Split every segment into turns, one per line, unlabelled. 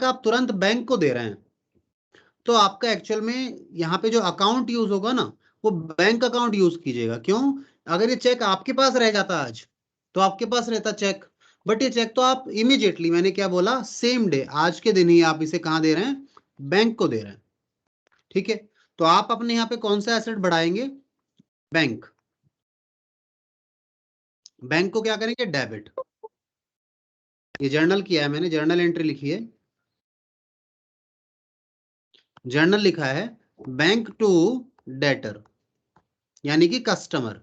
आप तुरंत बैंक को दे रहे हैं, तो आपका एक्चुअल में यहाँ पे जो अकाउंट यूज होगा ना, वो बैंक अकाउंट यूज कीजिएगा। क्यों? अगर ये चेक आपके पास रह जाता आज, तो आपके पास रहता चेक, बट ये चेक तो आप इमीडिएटली, मैंने क्या बोला, सेम डे, आज के दिन ही आप इसे कहाँ दे रहे हैं? बैंक को दे रहे हैं। ठीक है, तो आप अपने यहाँ पे कौन सा एसेट बढ़ाएंगे? बैंक। बैंक को क्या करेंगे? डेबिट। ये जर्नल किया है मैंने, जर्नल एंट्री लिखी है, जर्नल लिखा है बैंक टू डेटर, यानी कि कस्टमर।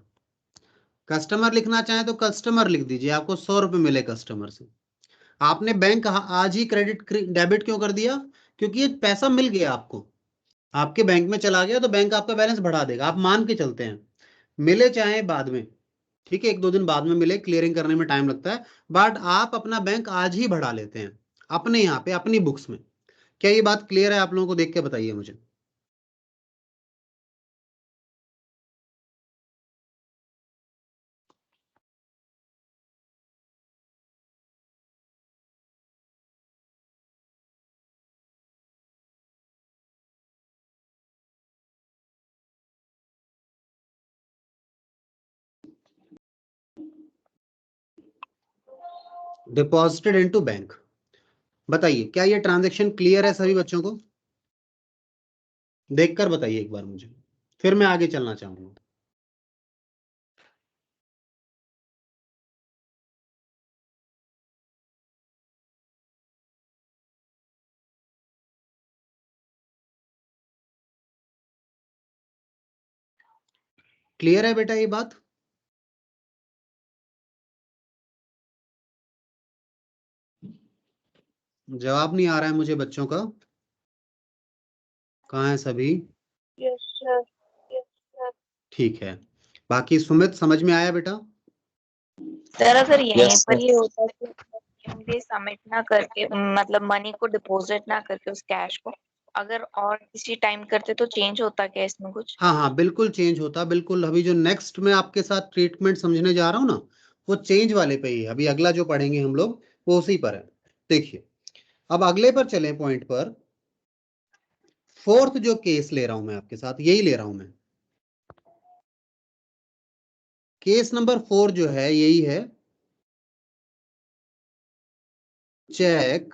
कस्टमर लिखना चाहे तो कस्टमर लिख दीजिए, आपको 100 रुपए मिले कस्टमर से। आपने बैंक आज ही क्रेडिट डेबिट क्यों कर दिया? क्योंकि ये पैसा मिल गया आपको, आपके बैंक में चला गया, तो बैंक आपका बैलेंस बढ़ा देगा। आप मान के चलते हैं, मिले चाहे बाद में, ठीक है, 1-2 दिन बाद में मिले, क्लियरिंग करने में टाइम लगता है, बट आप अपना बैंक आज ही बढ़ा लेते हैं अपने यहाँ पे, अपनी बुक्स में। क्या ये बात क्लियर है आप लोगों को? देख के बताइए मुझे। डिपॉजिटेड इनटू बैंक, बताइए क्या ये ट्रांजैक्शन क्लियर है सभी बच्चों को? देखकर बताइए एक बार मुझे, फिर मैं आगे चलना चाहूंगा। क्लियर है बेटा ये बात? जवाब नहीं आ रहा है मुझे बच्चों का, कहाँ है सभी?
Yes sir, yes sir.
ठीक है, बाकी सुमित समझ में आया बेटा?
सर अगर यहीं
यस
पर
सर।
ये होता है कि सबमिट ना करके, मतलब मनी को डिपॉजिट ना करके उस कैश को अगर और किसी टाइम करते तो चेंज होता क्या इसमें कुछ?
हाँ हाँ, बिल्कुल चेंज होता, बिल्कुल। अभी जो नेक्स्ट में आपके साथ ट्रीटमेंट समझने जा रहा हूँ ना, वो चेंज वाले पे ही है। अभी अगला जो पढ़ेंगे हम लोग, वो उसी पर है। देखिए, अब अगले पर चले, पॉइंट पर। फोर्थ जो केस ले रहा हूं मैं आपके साथ, यही ले रहा हूं मैं। केस नंबर 4 जो है, यही है, चेक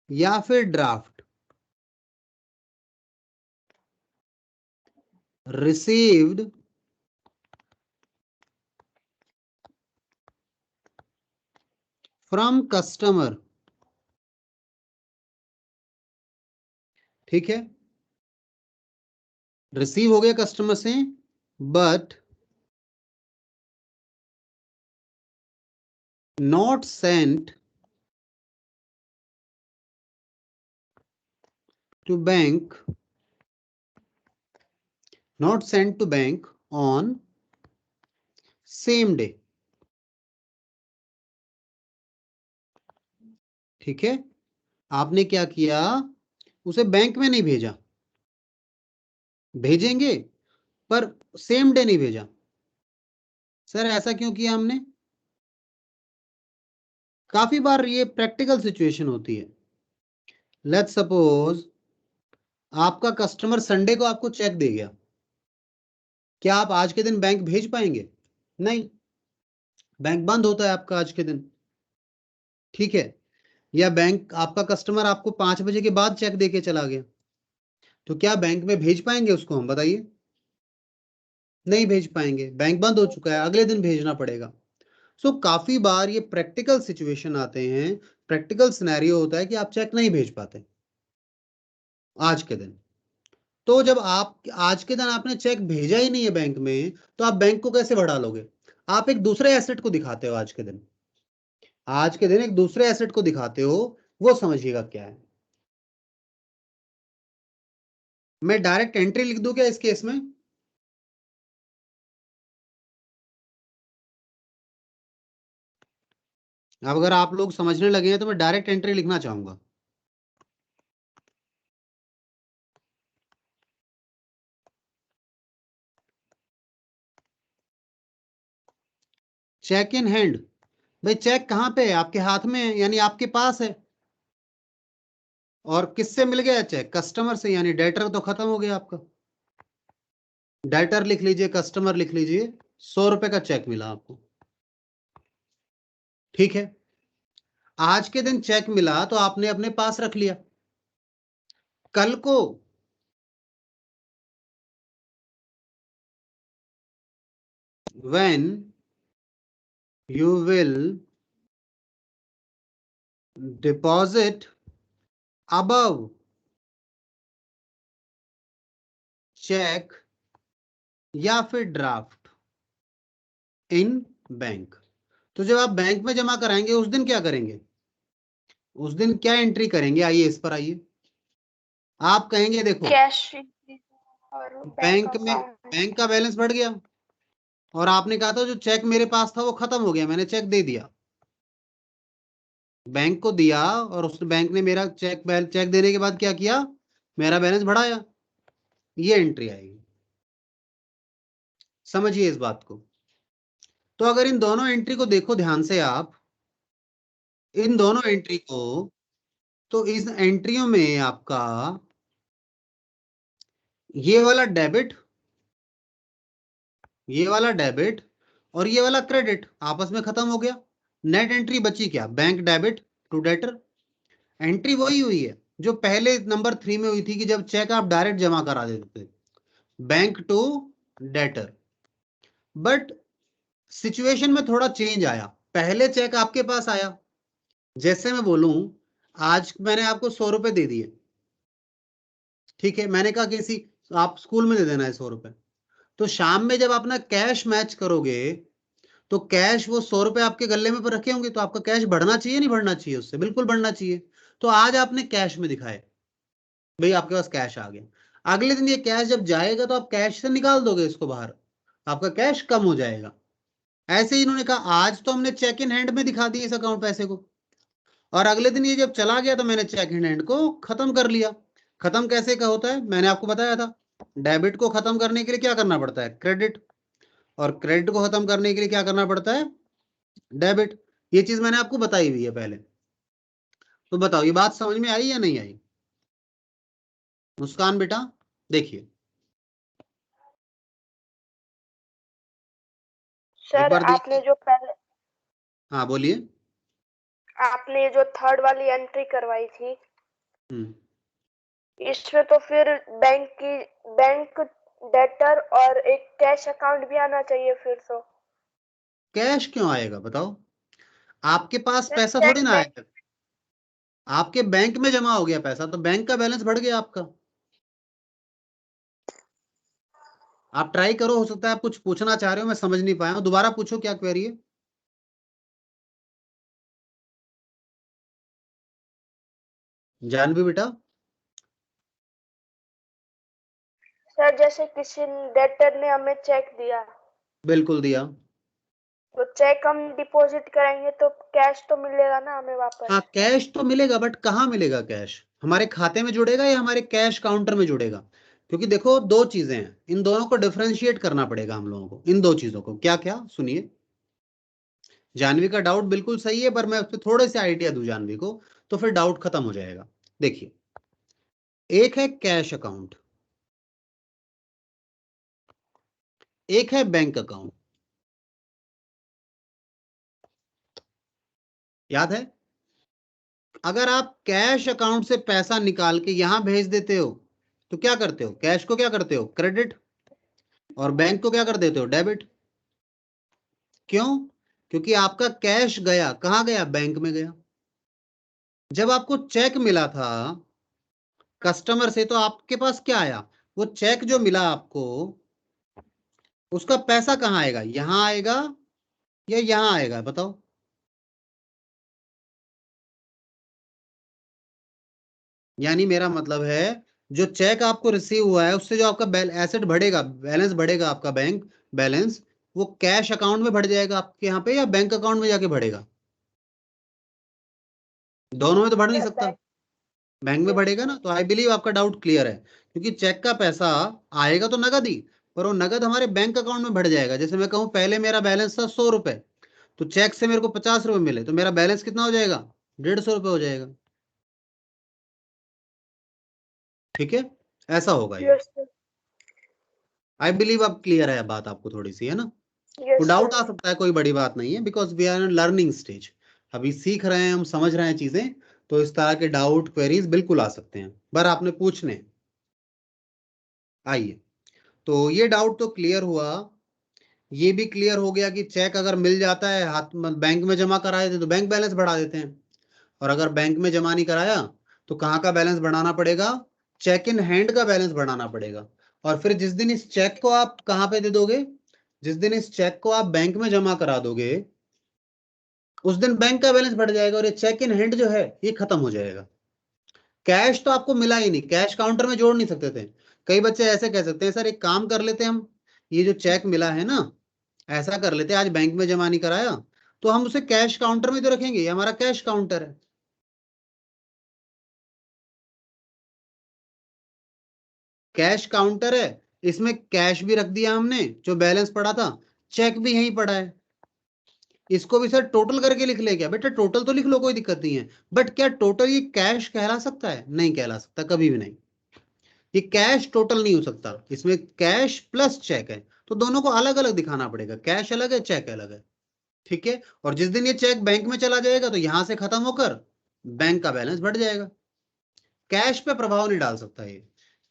या फिर ड्राफ्ट रिसीव्ड फ्रॉम कस्टमर। ठीक है, रिसीव हो गया कस्टमर से, but not sent to bank, not sent to bank on same day. ठीक है, आपने क्या किया? उसे बैंक में नहीं भेजा, भेजेंगे पर सेम डे नहीं भेजा। सर ऐसा क्यों किया हमने? काफी बार ये प्रैक्टिकल सिचुएशन होती है। लेट्स सपोज आपका कस्टमर संडे को आपको चेक दे गया, क्या आप आज के दिन बैंक भेज पाएंगे? नहीं, बैंक बंद होता है आपका आज के दिन। ठीक है, या बैंक, आपका कस्टमर आपको 5 बजे के बाद चेक दे के चला गया, तो क्या बैंक में भेज पाएंगे उसको हम? बताइए। नहीं भेज पाएंगे, बैंक बंद हो चुका है, अगले दिन भेजना पड़ेगा। सो काफी बार ये प्रैक्टिकल सिचुएशन आते हैं, प्रैक्टिकल सिनेरियो होता है कि आप चेक नहीं भेज पाते आज के दिन। तो जब आप आज के दिन आपने चेक भेजा ही नहीं है बैंक में, तो आप बैंक को कैसे बढ़ा लोगे? आप एक दूसरे एसेट को दिखाते हो आज के दिन, आज के दिन एक दूसरे एसेट को दिखाते हो, वो समझिएगा क्या है। मैं डायरेक्ट एंट्री लिख दूं क्या इस केस में? अब अगर आप लोग समझने लगे हैं तो मैं डायरेक्ट एंट्री लिखना चाहूंगा। चेक इन हैंड, भाई चेक कहां पे है? आपके हाथ में है, यानी आपके पास है। और किससे मिल गया चेक? कस्टमर से, यानी डेटर तो खत्म हो गया आपका। डेटर लिख लीजिए, कस्टमर लिख लीजिए, 100 रुपए का चेक मिला आपको। ठीक है, आज के दिन चेक मिला तो आपने अपने पास रख लिया। कल को when you will deposit above cheque या फिर ड्राफ्ट इन बैंक, तो जब आप बैंक में जमा कराएंगे उस दिन क्या करेंगे? उस दिन क्या एंट्री करेंगे? आइए इस पर आइए। आप कहेंगे देखो
कैश और
बैंक का बैलेंस बढ़ गया और आपने कहा था जो चेक मेरे पास था वो खत्म हो गया, मैंने चेक दे दिया, बैंक को दिया, और उस बैंक ने मेरा चेक देने के बाद क्या किया? मेरा बैलेंस बढ़ाया। ये एंट्री आएगी। समझिए इस बात को। तो अगर इन दोनों एंट्री को देखो ध्यान से आप, इन दोनों एंट्री को, तो इस एंट्रियों में आपका ये वाला डेबिट, ये वाला डेबिट और ये वाला क्रेडिट आपस में खत्म हो गया। नेट एंट्री बची क्या? Bank debit to debtor. Entry वही हुई है जो पहले नंबर 3 में हुई थी कि जब चेक आप डायरेक्ट जमा करा देते थे, bank to debtor. But situation में थोड़ा चेंज आया। पहले चेक आपके पास आया, जैसे मैं बोलूं आज मैंने आपको 100 रुपए दे दिए, ठीक है, मैंने कहा किसी आप स्कूल में दे देना है 100 रुपए। तो शाम में जब अपना कैश मैच करोगे तो कैश वो 100 रुपए आपके गले में पर रखे होंगे, तो आपका कैश बढ़ना चाहिए नहीं बढ़ना चाहिए? उससे बिल्कुल बढ़ना चाहिए। तो आज आपने कैश में दिखाए, भाई आपके पास कैश आ गया। अगले दिन ये कैश जब जाएगा तो आप कैश से निकाल दोगे इसको बाहर, आपका कैश कम हो जाएगा। ऐसे ही इन्होंने कहा आज तो हमने चेक इन हैंड में दिखा दिया इस अकाउंट पैसे को, और अगले दिन ये जब चला गया तो मैंने चेक इन हैंड को खत्म कर लिया। खत्म कैसे का होता है मैंने आपको बताया था। डेबिट को खत्म करने के लिए क्या करना पड़ता है? क्रेडिट। और क्रेडिट को खत्म करने के लिए क्या करना पड़ता है? डेबिट। ये चीज मैंने आपको बताई हुई है पहले। तो बताओ ये बात समझ में आई या नहीं आई? मुस्कान बेटा देखिए, एक
सर
बार
आपने
देखिए।
जो पहले
हाँ बोलिए।
आपने जो थर्ड वाली एंट्री करवाई थी
हम्म,
इसमें तो फिर बैंक डेटर और एक कैश अकाउंट भी आना चाहिए फिर तो।
कैश क्यों आएगा बताओ? आपके पास
सर
पैसा थोड़ी
चेक
ना
में
आएगा, आपके बैंक में जमा हो गया पैसा, तो बैंक का बैलेंस बढ़ गया आपका। आप ट्राई करो, हो सकता है आप कुछ पूछना चाह रहे हो मैं समझ नहीं पाया हूं, दोबारा पूछो क्या क्वेरी है। जानवी बेटा।
सर जैसे किसी डेटर ने हमें चेक दिया
बिल्कुल दिया।
तो चेक हम डिपॉजिट करेंगे तो कैश तो मिलेगा ना हमें वापस।
हाँ कैश तो मिलेगा, बट कहाँ मिलेगा कैश? हमारे खाते में जुड़ेगा या हमारे कैश काउंटर में जुड़ेगा? क्योंकि देखो दो चीजें हैं, इन दोनों को डिफरेंशिएट करना पड़ेगा हम लोगों को। इन दो चीजों को क्या क्या सुनिए। जानवी का डाउट बिल्कुल सही है, पर मैं उस पर थोड़े से आइडिया दूं जानवी को, तो फिर डाउट खत्म हो जाएगा। देखिए, एक है कैश अकाउंट, एक है बैंक अकाउंट। याद है? अगर आप कैश अकाउंट से पैसा निकाल के यहां भेज देते हो तो क्या करते हो? कैश को क्या करते हो? क्रेडिट। और बैंक को क्या कर देते हो? डेबिट। क्यों? क्योंकि आपका कैश गया कहां? गया बैंक में गया। जब आपको चेक मिला था कस्टमर से तो आपके पास क्या आया? वो चेक जो मिला आपको उसका पैसा कहां आएगा? यहां आएगा या यहां आएगा बताओ? यानी मेरा मतलब है जो चेक आपको रिसीव हुआ है उससे जो आपका एसेट बढ़ेगा, बैलेंस बढ़ेगा, आपका बैंक बैलेंस, वो कैश अकाउंट में बढ़ जाएगा आपके यहाँ पे या बैंक अकाउंट में जाके बढ़ेगा? दोनों में तो बढ़ नहीं
सर
सकता। बैंक में बढ़ेगा ना। तो आई बिलीव आपका डाउट क्लियर है, क्योंकि चेक का पैसा आएगा तो नगद ही, पर वो नगद हमारे बैंक अकाउंट में बढ़ जाएगा। जैसे मैं कहूँ पहले मेरा बैलेंस था 100 रुपए, तो चेक से मेरे को 50 रुपए मिले तो मेरा बैलेंस कितना हो जाएगा? 150 रुपए हो जाएगा। ठीक है, ऐसा होगा ये।
Yes sir.
आई बिलीव अब क्लियर है बात आपको थोड़ी सी, है ना?
यस
वो डाउट आ
सर।
सकता है, कोई बड़ी बात नहीं है, because we are in learning stage, अभी सीख रहे हैं हम, समझ रहे हैं चीजें, तो इस तरह के डाउट क्वेरीज बिल्कुल आ सकते हैं, पर आपने पूछने हैं। आइए, तो ये डाउट तो क्लियर हुआ। ये भी क्लियर हो गया कि चेक अगर मिल जाता है हाथ में, बैंक में जमा करा देते तो बैंक बैलेंस बढ़ा देते हैं, और अगर बैंक में जमा नहीं कराया तो कहाँ का बैलेंस बढ़ाना पड़ेगा? चेक इन हैंड का बैलेंस बढ़ाना पड़ेगा। और फिर जिस दिन इस चेक को आप कहाँ पे दे दोगे, जिस दिन इस चेक को आप बैंक में जमा करा दोगे, उस दिन बैंक का बैलेंस बढ़ जाएगा और ये चेक इन हैंड जो है ये खत्म हो जाएगा। कैश तो आपको मिला ही नहीं, कैश काउंटर में जोड़ नहीं सकते थे। कई बच्चे ऐसे कह सकते हैं, सर एक काम कर लेते हम, ये जो चेक मिला है ना, ऐसा कर लेते, आज बैंक में जमा नहीं कराया तो हम उसे कैश काउंटर में तो रखेंगे, ये हमारा कैश काउंटर है। कैश काउंटर है, इसमें कैश भी रख दिया हमने जो बैलेंस पड़ा था, चेक भी यहीं पड़ा है। इसको भी सर टोटल करके लिख ले, क्या बेटा टोटल तो लिख लो, कोई दिक्कत नहीं है, बट क्या टोटल ये कैश कहला सकता है? नहीं कहला सकता, कभी भी नहीं। ये कैश टोटल नहीं हो सकता, इसमें कैश प्लस चेक है, तो दोनों को अलग अलग दिखाना पड़ेगा, कैश अलग है चेक अलग है। ठीक है, और जिस दिन ये चेक बैंक में चला जाएगा तो यहां से खत्म होकर बैंक का बैलेंस बढ़ जाएगा। कैश पे प्रभाव नहीं डाल सकता ये,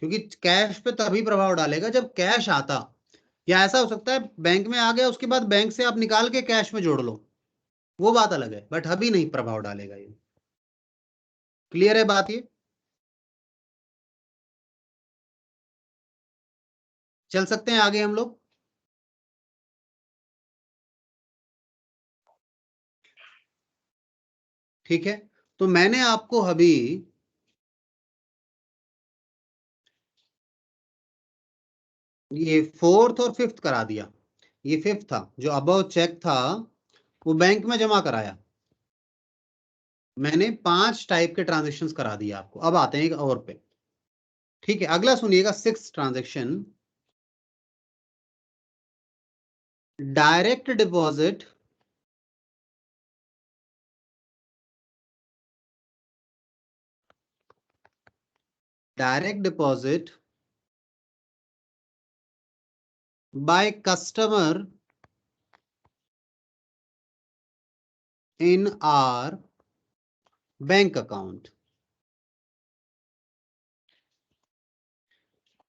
क्योंकि कैश पे तभी प्रभाव डालेगा जब कैश आता, या ऐसा हो सकता है बैंक में आ गया उसके बाद बैंक से आप निकाल के कैश में जोड़ लो, वो बात अलग है, बट अभी नहीं प्रभाव डालेगा ये। क्लियर है बात ये? चल सकते हैं आगे हम लोग? ठीक है, तो मैंने आपको अभी ये फोर्थ और फिफ्थ करा दिया। ये फिफ्थ था, जो अबव चेक था वो बैंक में जमा कराया, मैंने 5 टाइप के ट्रांजेक्शन्स करा दिए आपको। अब आते हैं एक और पे। ठीक है, अगला सुनिएगा, six transaction, direct deposit by customer in are bank account.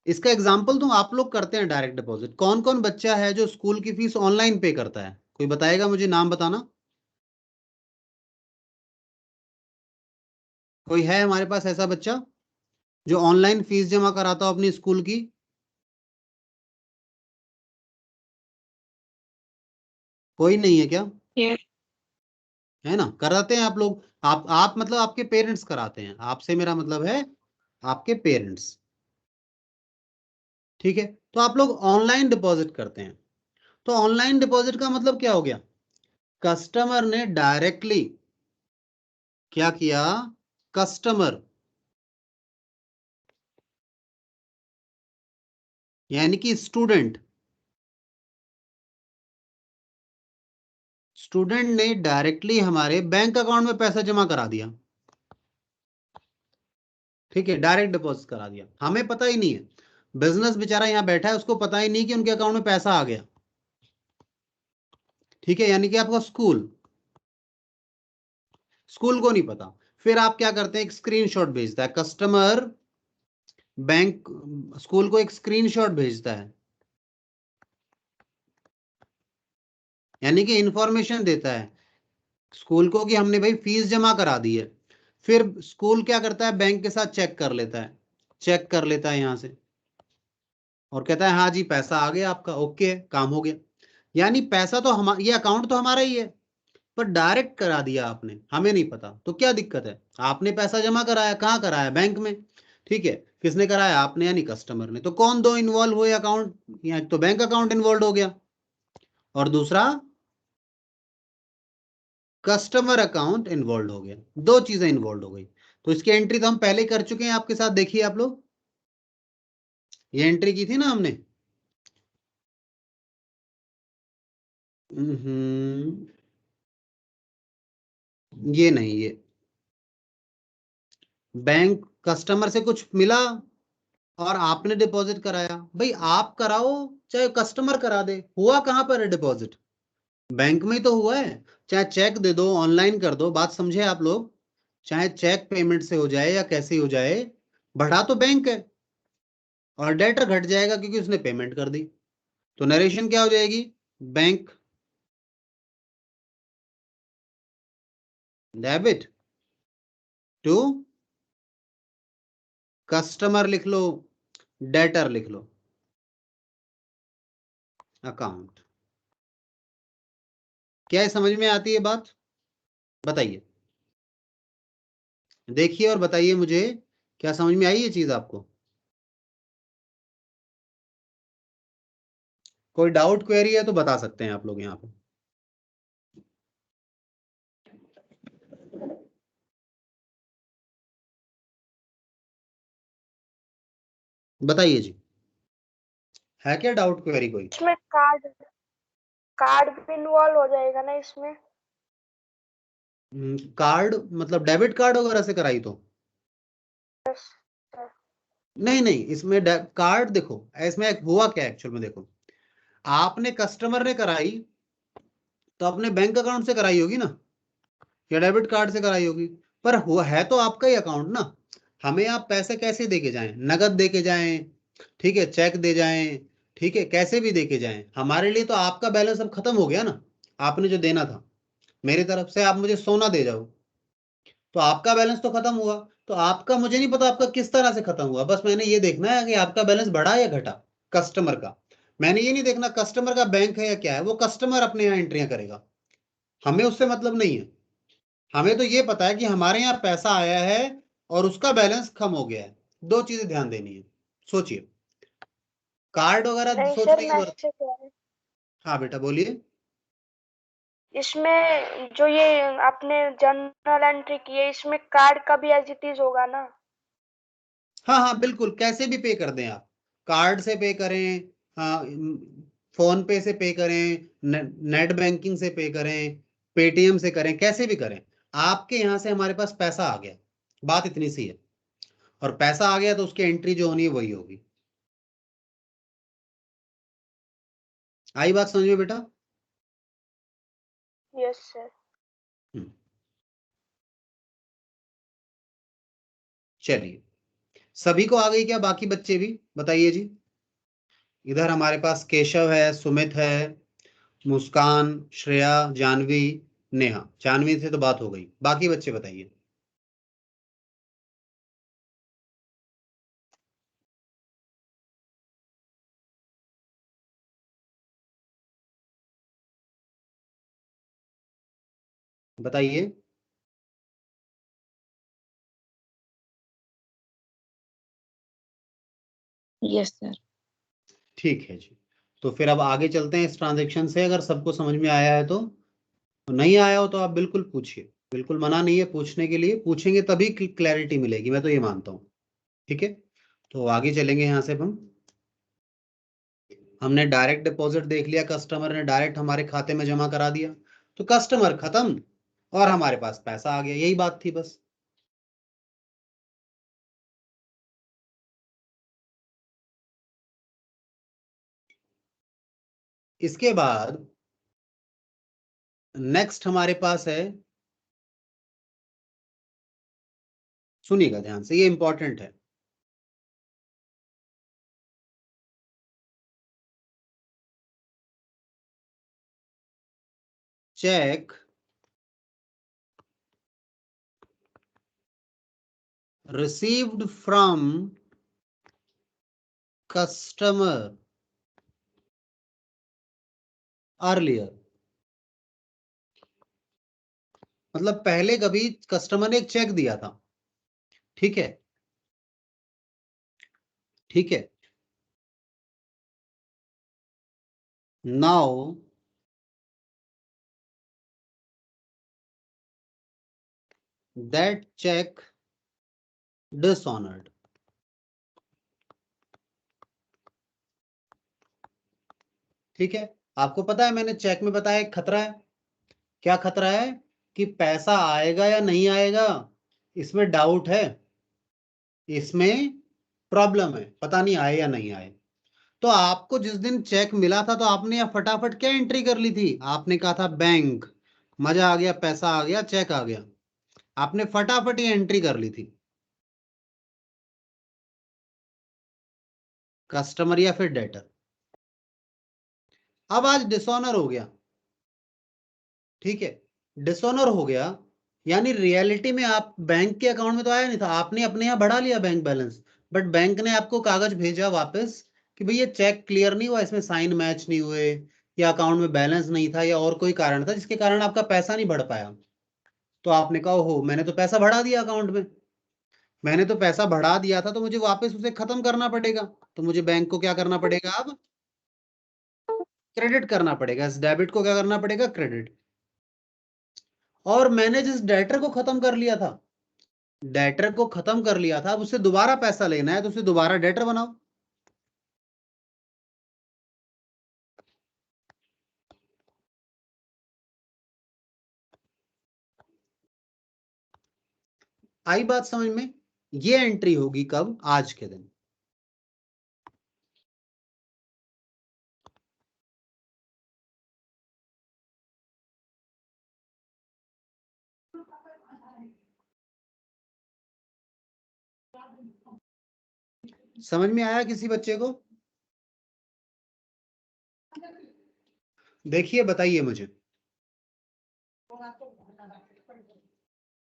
इसका एग्जाम्पल तो आप लोग करते हैं डायरेक्ट डिपॉजिट। कौन कौन बच्चा है जो स्कूल की फीस ऑनलाइन पे करता है? कोई बताएगा मुझे, नाम बताना। कोई है हमारे पास ऐसा बच्चा जो ऑनलाइन फीस जमा कराता हो अपनी स्कूल की? कोई नहीं है क्या?
यस।
है ना, कराते हैं आप लोग। आप मतलब आपके पेरेंट्स कराते हैं, आपसे मेरा मतलब है आपके पेरेंट्स। ठीक है, तो आप लोग ऑनलाइन डिपॉजिट करते हैं। तो ऑनलाइन डिपॉजिट का मतलब क्या हो गया? कस्टमर ने डायरेक्टली क्या किया? कस्टमर यानी कि स्टूडेंट ने डायरेक्टली हमारे बैंक अकाउंट में पैसा जमा करा दिया। ठीक है, डायरेक्ट डिपॉजिट करा दिया, हमें पता ही नहीं है। बिजनेस बेचारा यहाँ बैठा है, उसको पता ही नहीं कि उनके अकाउंट में पैसा आ गया। ठीक है, यानी कि आपका स्कूल को नहीं पता। फिर आप क्या करते हैं, एक स्क्रीनशॉट भेजता है कस्टमर, बैंक स्कूल को एक स्क्रीनशॉट भेजता है, यानी कि इंफॉर्मेशन देता है स्कूल को कि हमने भाई फीस जमा करा दी है। फिर स्कूल क्या करता है, बैंक के साथ चेक कर लेता है यहाँ से, और कहता है हाँ जी पैसा आ गया आपका, ओके है, काम हो गया। यानी पैसा तो हमारा, ये अकाउंट तो हमारा ही है, पर डायरेक्ट करा दिया आपने, हमें नहीं पता, तो क्या दिक्कत है? आपने पैसा जमा कराया, कहाँ कराया? बैंक में। ठीक है, किसने कराया? आपने, यानी कस्टमर ने। तो कौन दो इन्वॉल्व हुए अकाउंट? यहाँ तो बैंक अकाउंट इन्वॉल्व हो गया, और दूसरा कस्टमर अकाउंट इन्वॉल्व हो गया, दो चीजें इन्वॉल्व हो गई। तो इसकी एंट्री तो हम पहले कर चुके हैं आपके साथ, देखिए आप लोग, ये एंट्री की थी ना हमने। ये नहीं, ये बैंक कस्टमर से कुछ मिला, और आपने डिपॉजिट कराया, भाई आप कराओ चाहे कस्टमर करा दे, हुआ कहां पर है डिपॉजिट? बैंक में ही तो हुआ है। चाहे चेक दे दो, ऑनलाइन कर दो, बात समझे आप लोग, चाहे चेक पेमेंट से हो जाए या कैसे हो जाए, बढ़ा तो बैंक है और डेटर घट जाएगा क्योंकि उसने पेमेंट कर दी। तो नरेशन क्या हो जाएगी? बैंक डेबिट टू कस्टमर लिख लो, डेटर लिख लो, अकाउंट। क्या समझ में आती है बात? बताइए, देखिए और बताइए मुझे, क्या समझ में आई ये चीज आपको? कोई डाउट क्वेरी है तो बता सकते हैं आप लोग यहाँ पे। बताइए जी, है क्या डाउट क्वेरी कोई?
इसमें कार्ड कार्ड भी इन्वॉल्व हो जाएगा ना इसमें?
कार्ड मतलब डेबिट कार्ड वगैरह से कराई तो
यस सर।
नहीं नहीं, इसमें कार्ड देखो, इसमें हुआ क्या एक्चुअल में, देखो आपने कस्टमर ने कराई तो अपने बैंक अकाउंट से कराई होगी ना, या डेबिट कार्ड से कराई होगी, पर हुआ है तो आपका ही अकाउंट ना। हमें आप पैसे कैसे दे के जाएं, नगद दे के जाएं, ठीक है, चेक दे जाएं, ठीक है, कैसे भी दे के जाएं, हमारे लिए तो आपका बैलेंस अब खत्म हो गया ना। आपने जो देना था, मेरी तरफ से आप मुझे सोना दे जाओ तो आपका बैलेंस तो खत्म हुआ। तो आपका मुझे नहीं पता आपका किस तरह से खत्म हुआ, बस मैंने ये देखना है कि आपका बैलेंस बढ़ा या घटा, कस्टमर का। मैंने ये नहीं देखना कस्टमर का बैंक है या क्या है, वो कस्टमर अपने यहाँ एंट्रियां करेगा, हमें उससे मतलब नहीं है। हमें तो ये पता है कि हमारे यहाँ पैसा आया है और उसका बैलेंस कम हो गया है। दो चीजें ध्यान देनी है, सोचिए, कार्ड वगैरह
नहीं सर,
सोचने की
मैं
जरूरत।
इससे कह रही
हाँ बेटा बोलिए।
इसमें जो ये आपने जर्नल एंट्री की है, इसमें कार्ड का भी एज इट इज होगा ना?
हाँ हाँ बिल्कुल, कैसे भी पे कर दें आप, कार्ड से पे करें, हाँ, फोन पे से पे करें, नेट बैंकिंग से पे करें, पेटीएम से करें, कैसे भी करें, आपके यहाँ से हमारे पास पैसा आ गया, बात इतनी सी है। और पैसा आ गया तो उसकी एंट्री जो होनी है वही होगी। आई बात समझ में बेटा?
Yes sir.
हम्म, चलिए, सभी को आ गई क्या? बाकी बच्चे भी बताइए जी। इधर हमारे पास केशव है, सुमित है, मुस्कान, श्रेया, जानवी, नेहा। जानवी से तो बात हो गई, बाकी बच्चे बताइए। बताइए।
Yes sir.
ठीक है जी, तो फिर अब आगे चलते हैं इस ट्रांजेक्शन से। अगर सबको समझ में आया है तो, नहीं आया हो तो आप बिल्कुल पूछिए, बिल्कुल मना नहीं है पूछने के लिए, पूछेंगे तभी क्लैरिटी मिलेगी, मैं तो ये मानता हूँ। ठीक है, तो आगे चलेंगे यहाँ से। हमने डायरेक्ट डिपॉजिट देख लिया, कस्टमर ने डायरेक्ट हमारे खाते में जमा करा दिया, तो कस्टमर खत्म और हमारे पास पैसा आ गया, यही बात थी बस। इसके बाद नेक्स्ट हमारे पास है, सुनिएगा ध्यान से, ये इंपॉर्टेंट है। Cheque received from customer earlier, मतलब पहले कभी कस्टमर ने एक चेक दिया था, ठीक है, ठीक है, नाउ दैट चेक डिसऑनर्ड। ठीक है, आपको पता है मैंने चेक में बताया एक खतरा है, क्या खतरा है? कि पैसा आएगा या नहीं आएगा, इसमें डाउट है, इसमें प्रॉब्लम है, पता नहीं आए या नहीं आए। तो आपको जिस दिन चेक मिला था तो आपने या फटाफट क्या एंट्री कर ली थी? आपने कहा था बैंक, मजा आ गया, पैसा आ गया, चेक आ गया, आपने फटाफट ये एंट्री कर ली थी। कस्टमर या फिर डेटर। अब आज डिसऑनर हो गया, ठीक है, डिसऑनर हो गया, यानी रियलिटी में आप बैंक के अकाउंट में तो आया नहीं था, आपने अपने यहाँ बढ़ा लिया बैंक बैलेंस, बट बैंक ने आपको कागज भेजा वापस कि भाई ये चेक क्लियर नहीं हुआ, इसमें साइन मैच नहीं हुए, या अकाउंट में बैलेंस नहीं था, या और कोई कारण था जिसके कारण आपका पैसा नहीं बढ़ पाया। तो आपने कहा हो, मैंने तो पैसा बढ़ा दिया अकाउंट में, मैंने तो पैसा बढ़ा दिया था, तो मुझे वापस उसे खत्म करना पड़ेगा। तो मुझे बैंक को क्या करना पड़ेगा? अब क्रेडिट करना पड़ेगा, इस डेबिट को क्या करना पड़ेगा? क्रेडिट। और मैंने जिस डेटर को खत्म कर लिया था, डेटर को खत्म कर लिया था, अब उससे दोबारा पैसा लेना है, तो उसे दोबारा डेटर बनाओ। आई बात समझ में? ये एंट्री होगी कब? आज के दिन। समझ में आया किसी बच्चे को? देखिए, बताइए मुझे,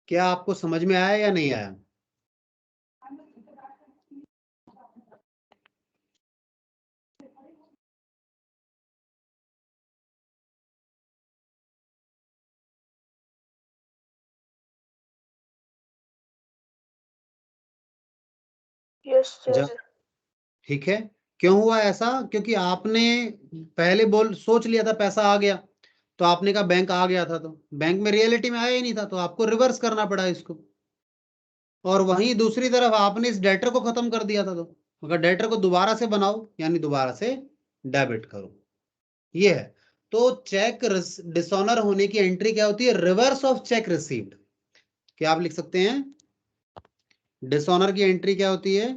क्या आपको समझ में आया या नहीं आया?
Yes sir.
ठीक है, क्यों हुआ ऐसा? क्योंकि आपने पहले सोच लिया था पैसा आ गया, तो आपने कहा बैंक आ गया था, तो बैंक में रियलिटी में आया ही नहीं था, तो आपको रिवर्स करना पड़ा इसको। और वहीं दूसरी तरफ आपने इस डेटर को खत्म कर दिया था, तो अगर डेटर को दोबारा से बनाओ, यानी दोबारा से डेबिट करो, ये है। तो चेक डिसऑनर होने की एंट्री क्या होती है? Reverse of check received. क्या आप लिख सकते हैं? डिसऑनर की एंट्री क्या होती है?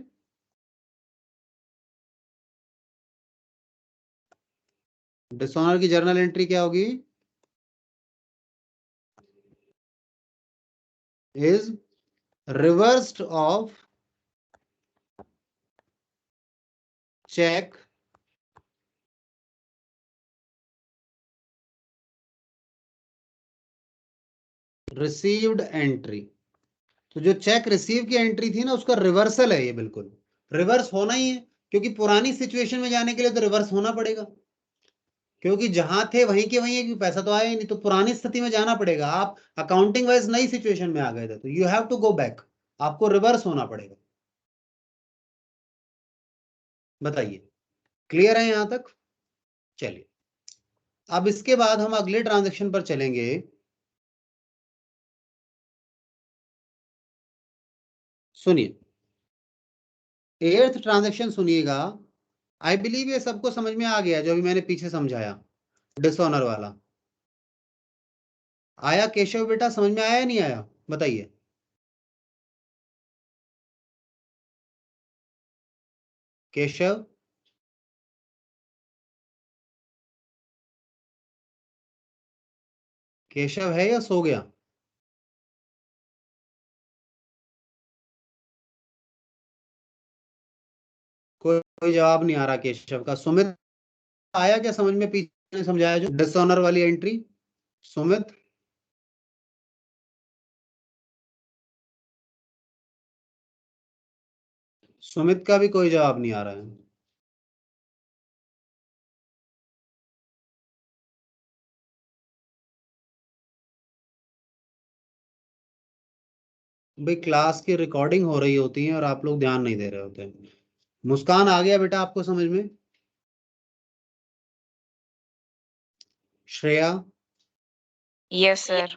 डिसऑनर की जर्नल एंट्री क्या होगी? Is reversed of check received entry. तो जो चेक रिसीव की एंट्री थी ना, उसका रिवर्सल है ये, बिल्कुल रिवर्स होना ही है, क्योंकि पुरानी सिचुएशन में जाने के लिए तो रिवर्स होना पड़ेगा, क्योंकि जहां थे वहीं के वहीं है, क्योंकि पैसा तो आया ही नहीं, तो पुरानी स्थिति में जाना पड़ेगा। आप अकाउंटिंग वाइज नई सिचुएशन में आ गए थे, तो you have to go back, आपको रिवर्स होना पड़ेगा। बताइए, क्लियर है यहां तक? चलिए, अब इसके बाद हम अगले ट्रांजेक्शन पर चलेंगे। सुनिए, 8th ट्रांजेक्शन सुनिएगा। आई बिलीव ये सबको समझ में आ गया जो अभी मैंने पीछे समझाया, डिसऑनर वाला। आया केशव बेटा? समझ में आया या नहीं आया? बताइए। केशव, केशव है या सो गया? कोई जवाब नहीं आ रहा केशव का। सुमित, आया क्या समझ में पीछे समझाया जो डिसऑनर वाली एंट्री? सुमित, सुमित का भी कोई जवाब नहीं आ रहा है। भाई, क्लास की रिकॉर्डिंग हो रही होती है और आप लोग ध्यान नहीं दे रहे होते हैं। मुस्कान, आ गया बेटा आपको समझ में? Shreya,
yes sir.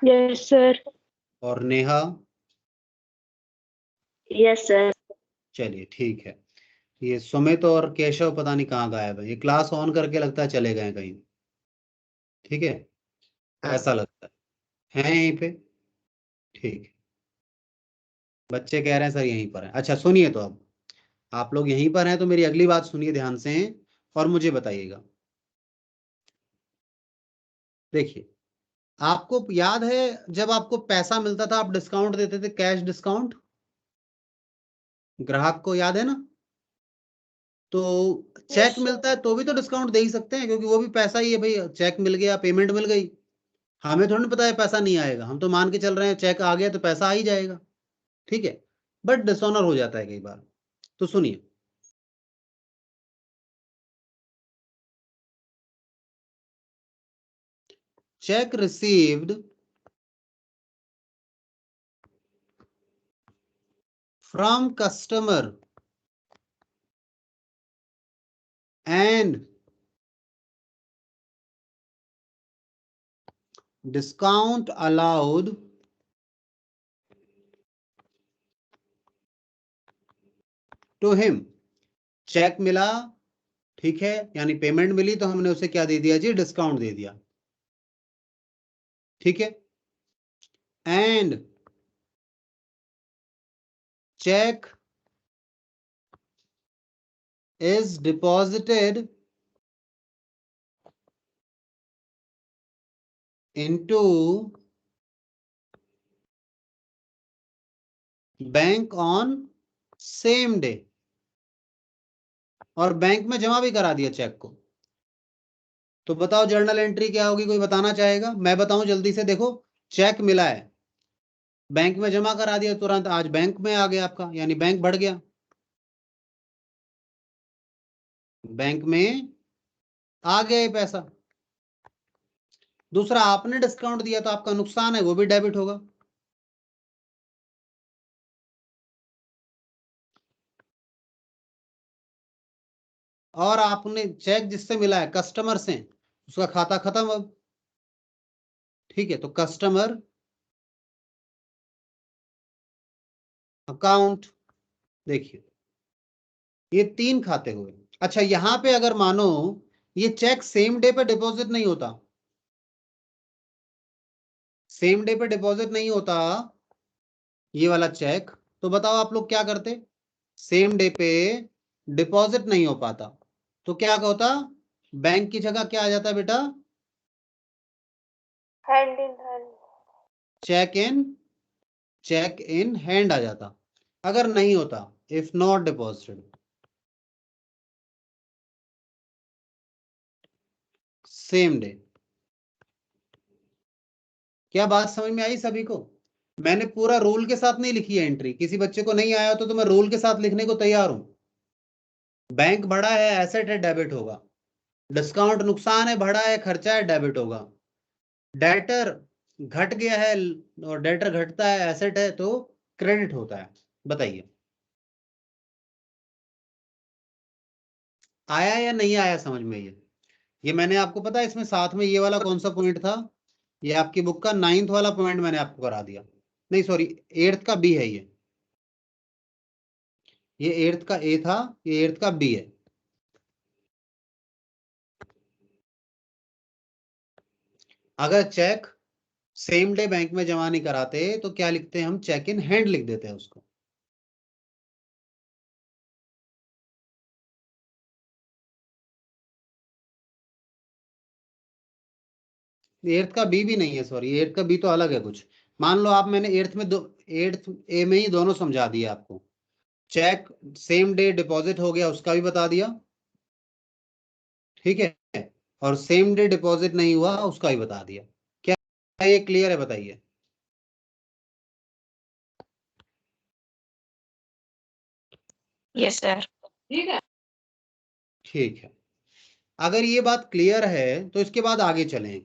Yes sir.
और नेहा?
Yes sir.
चलिए ठीक है। ये सुमित और केशव पता नहीं कहाँ गायब है, ये क्लास ऑन करके लगता है चले गए कहीं। ठीक है, ऐसा लगता है यहीं पे। ठीक है। बच्चे कह रहे हैं सर यहीं पर है। अच्छा सुनिए, तो अब आप लोग यहीं पर हैं तो मेरी अगली बात सुनिए ध्यान से और मुझे बताइएगा। देखिए, आपको याद है जब आपको पैसा मिलता था आप डिस्काउंट देते थे, कैश डिस्काउंट, ग्राहक को याद है ना? तो चेक
यस
मिलता
सर।
है तो भी तो डिस्काउंट दे ही सकते हैं, क्योंकि वो भी पैसा ही है भाई। चेक मिल गया, पेमेंट मिल गई, हमें थोड़ी पता है पैसा नहीं आएगा, हम तो मान के चल रहे हैं चेक आ गया तो पैसा आ ही जाएगा, ठीक है। बट डिसऑनर हो जाता है कई बार। तो सुनिए, check received from customer and discount allowed to him। Cheque मिला, ठीक है, यानी पेमेंट मिली तो हमने उसे क्या दे दिया जी, डिस्काउंट दे दिया, ठीक है। And cheque is deposited into bank on same day, और बैंक में जमा भी करा दिया चेक को। तो बताओ जर्नल एंट्री क्या होगी, कोई बताना चाहेगा? मैं बताऊं जल्दी से, देखो, चेक मिला है, बैंक में जमा करा दिया तुरंत, आज बैंक में आ गया आपका, यानी बैंक बढ़ गया, बैंक में आ गया ये पैसा। दूसरा, आपने डिस्काउंट दिया तो आपका नुकसान है, वो भी डेबिट होगा। और आपने चेक जिससे मिला है कस्टमर से, उसका खाता खत्म अब, ठीक है। तो कस्टमर अकाउंट, देखिए ये 3 खाते हुए। अच्छा, यहां पे अगर मानो ये चेक सेम डे पे डिपॉजिट नहीं होता, सेम डे पे डिपॉजिट नहीं होता ये वाला चेक, तो बताओ आप लोग क्या करते? सेम डे पे डिपॉजिट नहीं हो पाता तो क्या होता? बैंक की जगह क्या आ जाता बेटा?
Hand in hand.
Check in hand आ जाता, अगर नहीं होता, if not deposited same day. क्या बात समझ में आई सभी को? मैंने पूरा रूल के साथ नहीं लिखी है एंट्री, किसी बच्चे को नहीं आया तो मैं रूल के साथ लिखने को तैयार हूं। बैंक बढ़ा है, एसेट है, डेबिट होगा। डिस्काउंट नुकसान है, बढ़ा है, खर्चा है, डेबिट होगा। डेटर घट गया है और डेटर घटता है, एसेट है, तो क्रेडिट होता है। बताइए आया या नहीं आया समझ में? ये मैंने आपको पता है इसमें साथ में ये वाला कौन सा पॉइंट था? ये आपकी बुक का 9th वाला पॉइंट मैंने आपको करा दिया, नहीं सॉरी 8th का बी है ये 8th का ए था, ये 8th का बी है। अगर चेक सेम डे बैंक में जमा नहीं कराते तो क्या लिखते हैं हम? चेक इन हैंड लिख देते हैं उसको। 8th का बी भी नहीं है, सॉरी 8th का बी तो अलग है कुछ। मान लो आप, मैंने 8th ए में ही दोनों समझा दिया आपको। चेक सेम डे डिपॉजिट हो गया उसका भी बता दिया, ठीक है, और सेम डे डिपॉजिट नहीं हुआ उसका भी बता दिया। क्या ये क्लियर है? बताइए।
Yes sir.
ठीक है, अगर ये बात क्लियर है तो इसके बाद आगे चलें,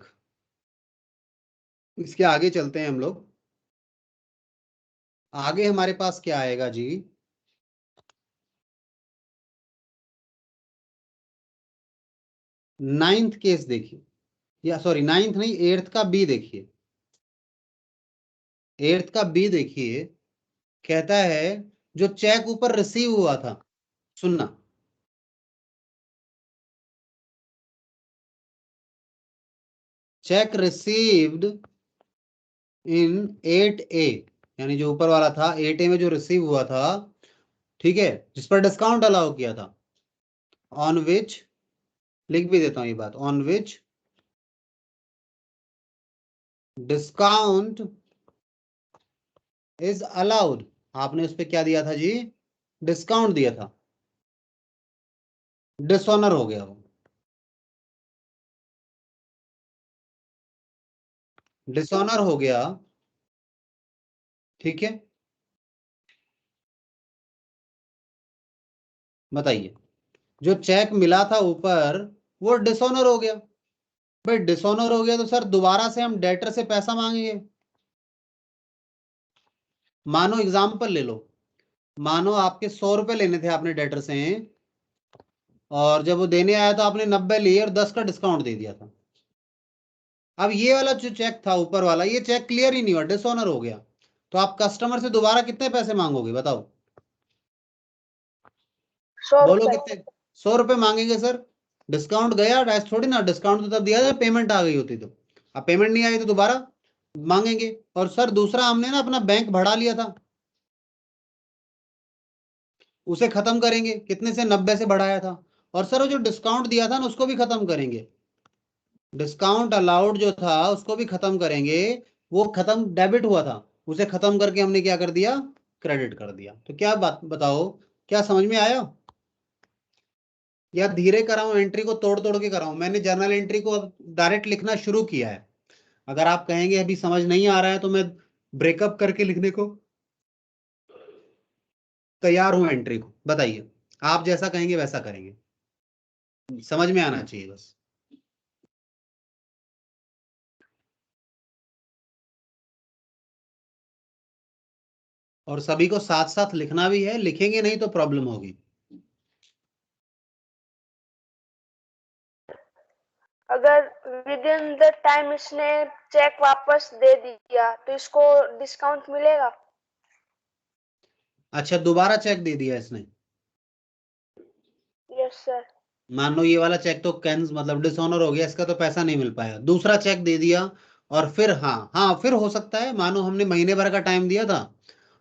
इसके आगे चलते हैं हम लोग। आगे हमारे पास क्या आएगा जी? 9th केस देखिए, या सॉरी 9th नहीं, 8th का बी देखिए। 8th का बी देखिए, कहता है जो चेक ऊपर रिसीव हुआ था, सुनना, चेक रिसीव्ड इन 8A यानी जो ऊपर वाला था 8A में जो रिसीव हुआ था, ठीक है, जिस पर डिस्काउंट अलाउ किया था, ऑन विच, लिख भी देता हूं ये बात, on which discount is allowed, आपने उस पर क्या दिया था जी, डिस्काउंट दिया था, डिसऑनर हो गया वो, डिसऑनर हो गया, ठीक है। बताइए, जो चेक मिला था ऊपर वो डिसऑनर हो गया। भाई डिसऑनर हो गया तो सर दोबारा से हम डेटर से पैसा मांगेंगे। मानो एग्जाम्पल ले लो, मानो आपके 100 रुपए लेने थे आपने डेटर से, और जब वो देने आया तो आपने 90 लिए और 10 का डिस्काउंट दे दिया था। अब ये वाला जो चेक था ऊपर वाला, ये चेक क्लियर ही नहीं हुआ, डिसऑनर हो गया, तो आप कस्टमर से दोबारा कितने पैसे मांगोगे बताओ?
100
बोलो
रुपए।
कितने? 100 रुपए मांगेंगे सर। डिस्काउंट गया ऐसा थोड़ी ना, डिस्काउंट तो तब दिया था पेमेंट आ गई होती तो। अब पेमेंट नहीं आई तो दोबारा मांगेंगे। और सर दूसरा हमने ना अपना बैंक बढ़ा लिया था, उसे खत्म करेंगे, कितने से 90 से बढ़ाया था। और सर वो जो डिस्काउंट दिया था ना उसको भी खत्म करेंगे, डिस्काउंट अलाउड जो था उसको भी खत्म करेंगे। वो खत्म डेबिट हुआ था, उसे खत्म करके हमने क्या कर दिया, क्रेडिट कर दिया। तो क्या बात बताओ, क्या समझ में आया? या धीरे कराऊं, एंट्री को तोड़ तोड़ के कराऊं? मैंने जर्नल एंट्री को अब डायरेक्ट लिखना शुरू किया है। अगर आप कहेंगे अभी समझ नहीं आ रहा है तो मैं ब्रेकअप करके लिखने को तैयार हूं एंट्री को। बताइए, आप जैसा कहेंगे वैसा करेंगे, समझ में आना चाहिए बस। और सभी को साथ साथ लिखना भी है, लिखेंगे नहीं तो प्रॉब्लम होगी।
अगर विद इन द टाइम इसने चेक वापस दे दिया तो इसको डिस्काउंट मिलेगा?
अच्छा, दोबारा चेक दे दिया इसने,
यस सर।
मान लो ये वाला चेक तो कैंस मतलब डिसऑनर हो गया, इसका तो पैसा नहीं मिल पाया, दूसरा चेक दे दिया, और फिर हाँ हाँ फिर हो सकता है, मानो हमने महीने भर का टाइम दिया था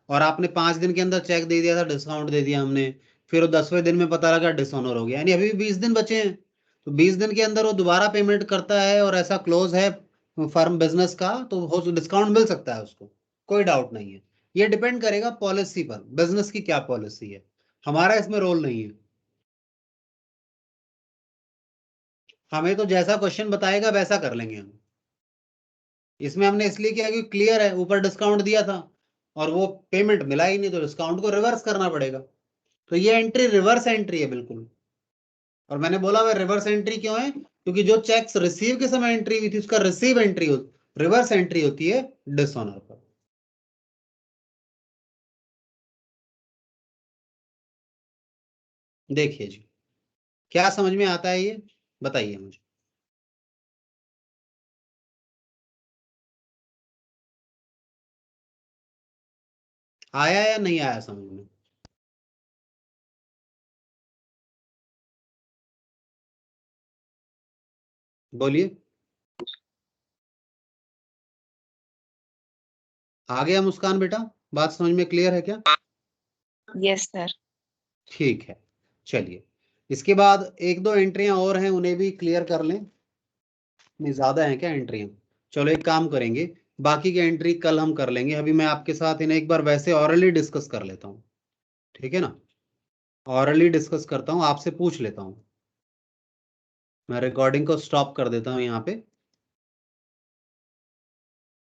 और आपने 5 दिन के अंदर चेक दे दिया था, डिस्काउंट दे दिया हमने, फिर वो 10वें दिन में पता लगा डिसऑनर हो गया, यानी अभी भी 20 दिन बचे हैं। तो 20 दिन के अंदर वो दोबारा पेमेंट करता है और ऐसा क्लोज है फर्म बिजनेस का, तो हो डिस्काउंट मिल सकता है उसको, कोई डाउट नहीं है। ये डिपेंड करेगा पॉलिसी पर, बिजनेस की क्या पॉलिसी है, हमारा इसमें रोल नहीं है। हमें तो जैसा क्वेश्चन बताएगा वैसा कर लेंगे हम। इसमें हमने इसलिए किया कि क्लियर है, ऊपर डिस्काउंट दिया था और वो पेमेंट मिला ही नहीं, तो डिस्काउंट को रिवर्स करना पड़ेगा। तो ये एंट्री रिवर्स एंट्री है बिल्कुल। और मैंने बोला वह रिवर्स एंट्री क्यों है, क्योंकि जो चेक्स रिसीव के समय एंट्री हुई थी उसका रिसीव एंट्री रिवर्स एंट्री होती है डिसऑनर पर। देखिए जी, क्या समझ में आता है ये, बताइए मुझे। आया या नहीं आया समझ में? बोलिए। आ गया मुस्कान बेटा, बात समझ में क्लियर है क्या?
Yes sir.
ठीक है, चलिए इसके बाद एक दो एंट्रियां और हैं, उन्हें भी क्लियर कर लें। नहीं ज्यादा है क्या एंट्रियां? चलो एक काम करेंगे, बाकी की एंट्री कल हम कर लेंगे, अभी मैं आपके साथ इन्हें एक बार वैसे ऑरली डिस्कस कर लेता हूँ, ठीक है ना? ऑरली डिस्कस करता हूँ, आपसे पूछ लेता हूँ। मैं रिकॉर्डिंग को स्टॉप कर देता हूँ यहाँ पे।